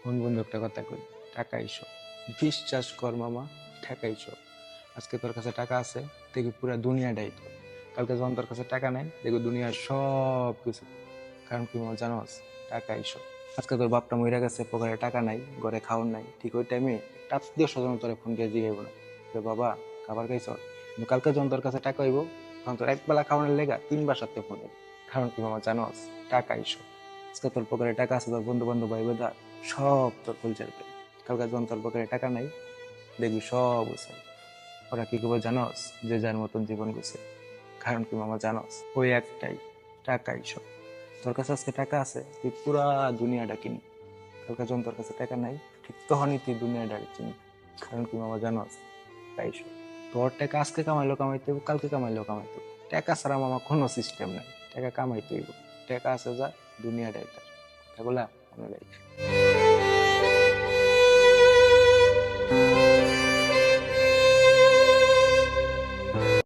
কোন বন্ধু একটা কথা কই, টাকাই সব। বিশ্বাস কর মামা, টাকাই সব। আজকে তোর কাছে টাকা আছে, দেখবি পুরা দুনিয়াটাই তোর। কালকে যখন তোর কাছে টাকা নাই, দেখবি দুনিয়ার সব কিছু তোর। কারণ কি মামা জানোস, টাকাই সব। আজকে তোর বাপটা মইরা গেছে, পকেটে টাকা নাই, ঘরে খাওয়ার নাই, ঠিক ওই টাইমে একটা আত্মীয় স্বজন তোরে ফোন দিয়ে জিগাইব না যে বাবা খাবার খাইছ। কিন্তু কালকে যখন তোর কাছে টাকা হইব, তখন তোর একবেলা খাওয়ানোর লেগা তিনবার সাথে ফোন হইব। কারণ কি মামা জানোস, টাকাই সব। আজকে তোর পকেটে টাকা আছে, তোর বন্ধু বান্ধব ভাই বেদা সব তোর ফুলচার পেয়ে। কালকে যখন তোর পকেটে টাকা নাই, দেখবি সব উছে। ওরা কি করবো জানোস, যে যার মতন জীবন গুছে। কারণ কি মামা জানোস, ওই একটাই, টাকাই সব। তোর কাছে আজকে টাকা আছে, তুই পুরা দুনিয়াটা কিনি। কালকে যখন তোর কাছে টাকা নাই, ঠিক তখনই তুই দুনিয়াটা চিনি। কারণ কি মামা জানোস, তাই সব। তোর টাকা আজকে কামাইলো কামাইতে হইব, কালকে কামাইলো কামাইতে হইব। টাকা ছাড়া মামা কোনো সিস্টেম নাই। টাকা কামাইতে হইব। টাকা আছে যা, দুনিয়াটাই তার। কথাগুলা মনে রাখিস।